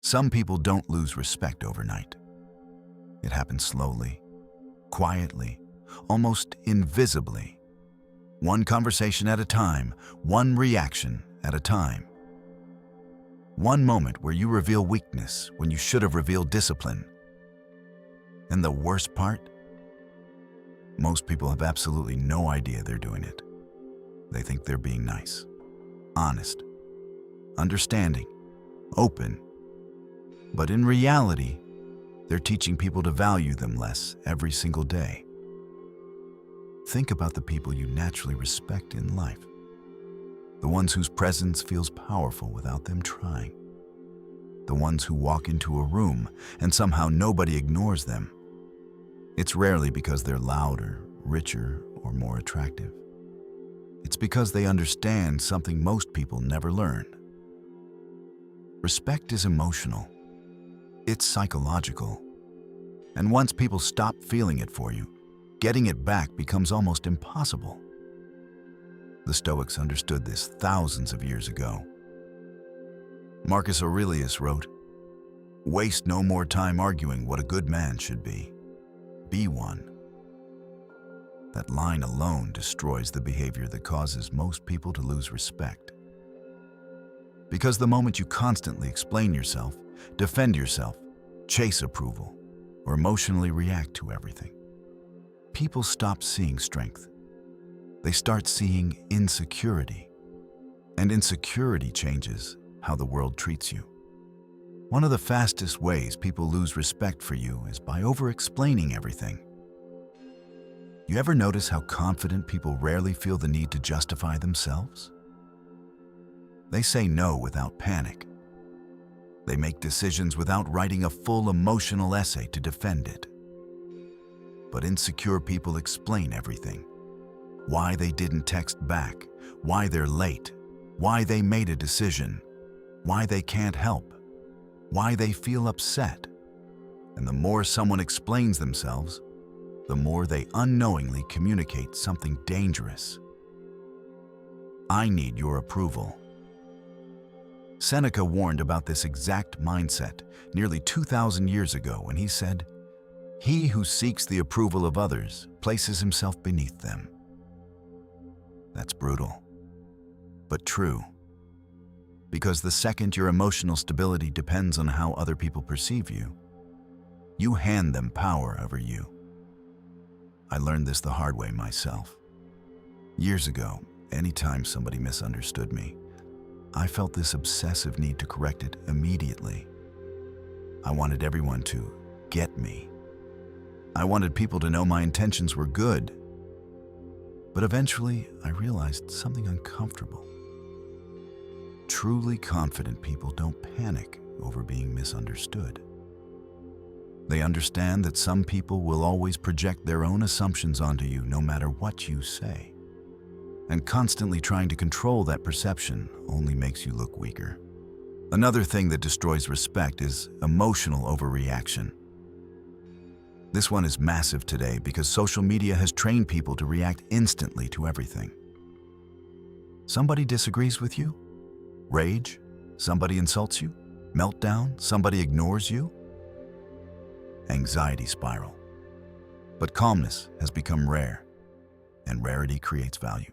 Some people don't lose respect overnight. It happens slowly, quietly, almost invisibly. One conversation at a time, one reaction at a time. One moment where you reveal weakness when you should have revealed discipline. And the worst part? Most people have absolutely no idea they're doing it. They think they're being nice, honest, understanding, open. But in reality, they're teaching people to value them less every single day. Think about the people you naturally respect in life. The ones whose presence feels powerful without them trying. The ones who walk into a room and somehow nobody ignores them. It's rarely because they're louder, richer, or more attractive. It's because they understand something most people never learn. Respect is emotional. It's psychological. And once people stop feeling it for you, getting it back becomes almost impossible. The Stoics understood this thousands of years ago. Marcus Aurelius wrote, "Waste no more time arguing what a good man should be. Be one." That line alone destroys the behavior that causes most people to lose respect. Because the moment you constantly explain yourself, defend yourself, chase approval, or emotionally react to everything, people stop seeing strength. They start seeing insecurity. And insecurity changes how the world treats you. One of the fastest ways people lose respect for you is by over-explaining everything. You ever notice how confident people rarely feel the need to justify themselves? They say no without panic. They make decisions without writing a full emotional essay to defend it. But insecure people explain everything. Why they didn't text back, why they're late, why they made a decision, why they can't help, why they feel upset. And the more someone explains themselves, the more they unknowingly communicate something dangerous. I need your approval. Seneca warned about this exact mindset nearly 2,000 years ago when he said, "He who seeks the approval of others places himself beneath them." That's brutal, but true. Because the second your emotional stability depends on how other people perceive you, you hand them power over you. I learned this the hard way myself. Years ago, anytime somebody misunderstood me, I felt this obsessive need to correct it immediately. I wanted everyone to get me. I wanted people to know my intentions were good. But eventually, I realized something uncomfortable. Truly confident people don't panic over being misunderstood. They understand that some people will always project their own assumptions onto you no matter what you say. And constantly trying to control that perception only makes you look weaker. Another thing that destroys respect is emotional overreaction. This one is massive today because social media has trained people to react instantly to everything. Somebody disagrees with you? Rage? Somebody insults you? Meltdown? Somebody ignores you? Anxiety spiral. But calmness has become rare, and rarity creates value.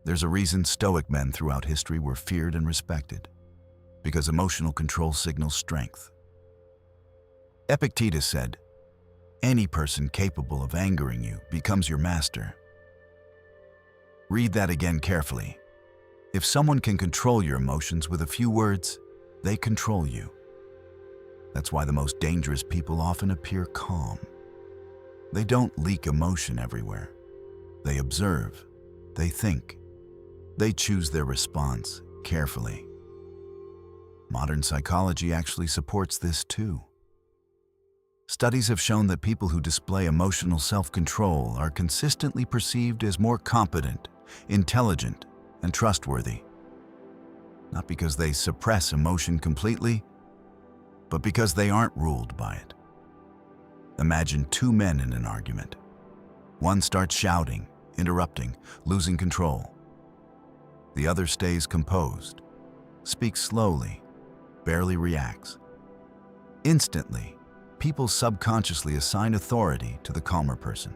There's a reason Stoic men throughout history were feared and respected, because emotional control signals strength. Epictetus said, "Any person capable of angering you becomes your master." Read that again carefully. If someone can control your emotions with a few words, they control you. That's why the most dangerous people often appear calm. They don't leak emotion everywhere. They observe, they think, they choose their response carefully. Modern psychology actually supports this too. Studies have shown that people who display emotional self-control are consistently perceived as more competent, intelligent, and trustworthy. Not because they suppress emotion completely, but because they aren't ruled by it. Imagine two men in an argument. One starts shouting, interrupting, losing control. The other stays composed, speaks slowly, barely reacts. Instantly, people subconsciously assign authority to the calmer person,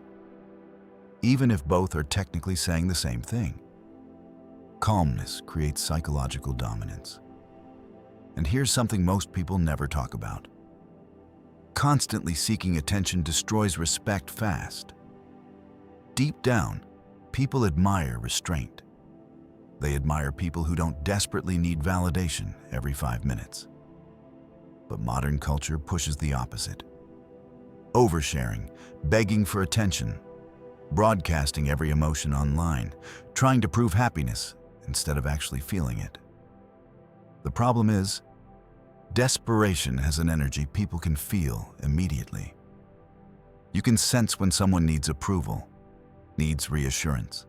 even if both are technically saying the same thing. Calmness creates psychological dominance. And here's something most people never talk about. Constantly seeking attention destroys respect fast. Deep down, people admire restraint. They admire people who don't desperately need validation every 5 minutes. But modern culture pushes the opposite. Oversharing, begging for attention, broadcasting every emotion online, trying to prove happiness instead of actually feeling it. The problem is, desperation has an energy people can feel immediately. You can sense when someone needs approval, needs reassurance,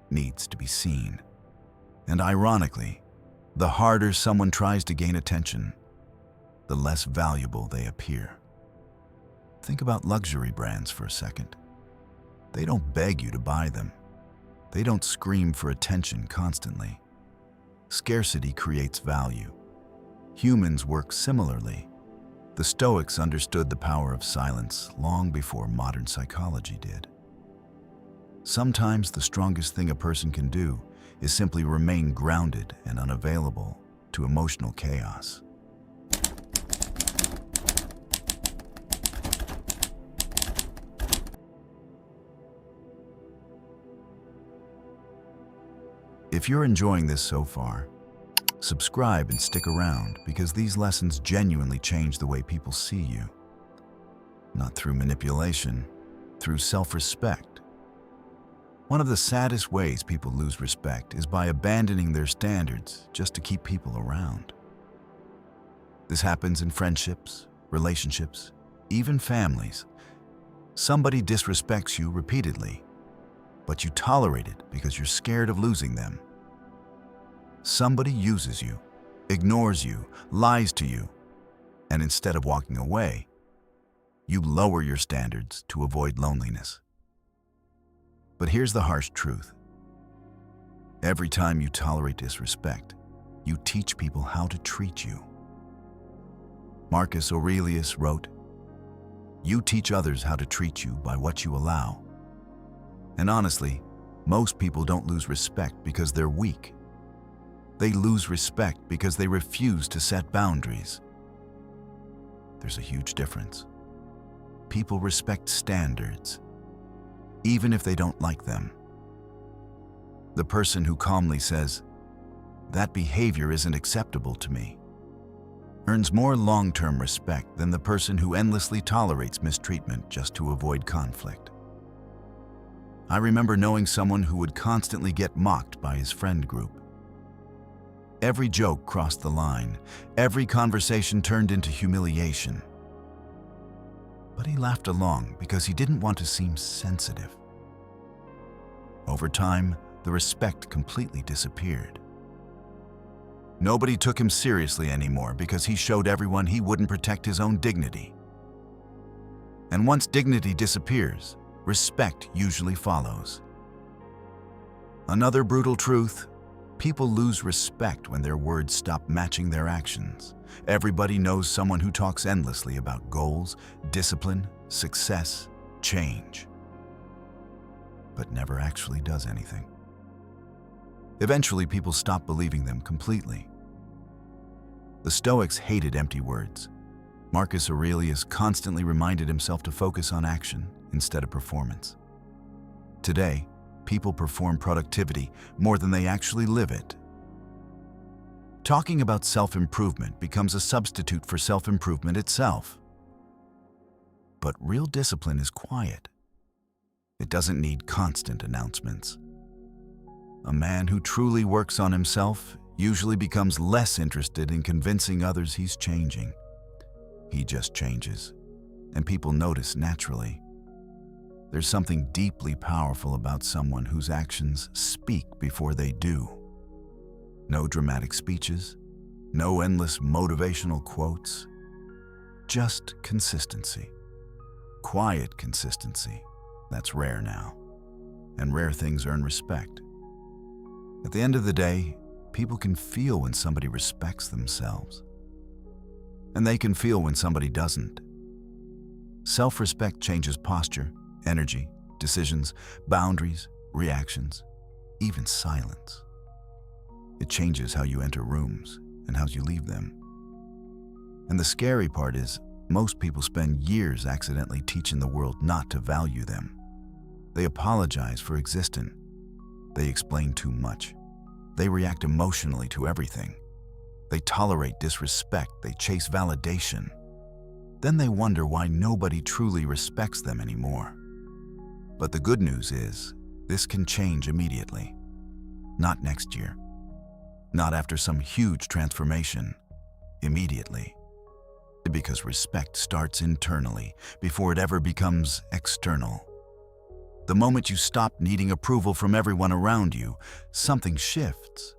needs to be seen. And ironically, the harder someone tries to gain attention, the less valuable they appear. Think about luxury brands for a second. They don't beg you to buy them. They don't scream for attention constantly. Scarcity creates value. Humans work similarly. The Stoics understood the power of silence long before modern psychology did. Sometimes the strongest thing a person can do is simply remain grounded and unavailable to emotional chaos. If you're enjoying this so far, subscribe and stick around, because these lessons genuinely change the way people see you. Not through manipulation, through self-respect. One of the saddest ways people lose respect is by abandoning their standards just to keep people around. This happens in friendships, relationships, even families. Somebody disrespects you repeatedly, but you tolerate it because you're scared of losing them. Somebody uses you, ignores you, lies to you, and instead of walking away, you lower your standards to avoid loneliness. But here's the harsh truth. Every time you tolerate disrespect, you teach people how to treat you. Marcus Aurelius wrote, "You teach others how to treat you by what you allow." And honestly, most people don't lose respect because they're weak. They lose respect because they refuse to set boundaries. There's a huge difference. People respect standards, even if they don't like them. The person who calmly says, "That behavior isn't acceptable to me," earns more long-term respect than the person who endlessly tolerates mistreatment just to avoid conflict. I remember knowing someone who would constantly get mocked by his friend group. Every joke crossed the line. Every conversation turned into humiliation. But he laughed along because he didn't want to seem sensitive. Over time, the respect completely disappeared. Nobody took him seriously anymore because he showed everyone he wouldn't protect his own dignity. And once dignity disappears, respect usually follows. Another brutal truth: people lose respect when their words stop matching their actions. Everybody knows someone who talks endlessly about goals, discipline, success, change, but never actually does anything. Eventually, people stop believing them completely. The Stoics hated empty words. Marcus Aurelius constantly reminded himself to focus on action instead of performance. Today, people perform productivity more than they actually live it. Talking about self-improvement becomes a substitute for self-improvement itself. But real discipline is quiet. It doesn't need constant announcements. A man who truly works on himself usually becomes less interested in convincing others he's changing. He just changes, and people notice naturally. There's something deeply powerful about someone whose actions speak before they do. No dramatic speeches, no endless motivational quotes, just consistency. Quiet consistency. That's rare now, and rare things earn respect. At the end of the day, people can feel when somebody respects themselves. and they can feel when somebody doesn't. Self-respect changes posture, energy, decisions, boundaries, reactions, even silence. It changes how you enter rooms and how you leave them. And the scary part is, most people spend years accidentally teaching the world not to value them. They apologize for existing. They explain too much. They react emotionally to everything. They tolerate disrespect. They chase validation. Then they wonder why nobody truly respects them anymore. But the good news is, this can change immediately. Not next year. Not after some huge transformation. Immediately. Because respect starts internally before it ever becomes external. The moment you stop needing approval from everyone around you, something shifts.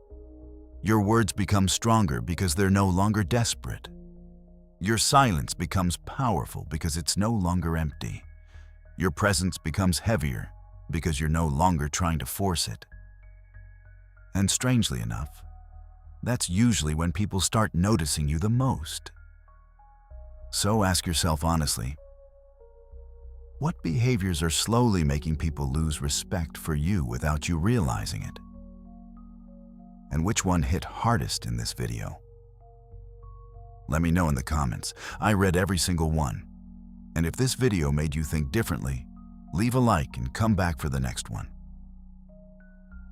Your words become stronger because they're no longer desperate. Your silence becomes powerful because it's no longer empty. Your presence becomes heavier because you're no longer trying to force it. And strangely enough, that's usually when people start noticing you the most. So ask yourself honestly, what behaviors are slowly making people lose respect for you without you realizing it? And which one hit hardest in this video? Let me know in the comments. I read every single one. And if this video made you think differently, leave a like and come back for the next one.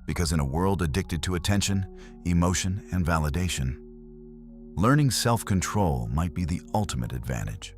Because in a world addicted to attention, emotion, and validation, learning self-control might be the ultimate advantage.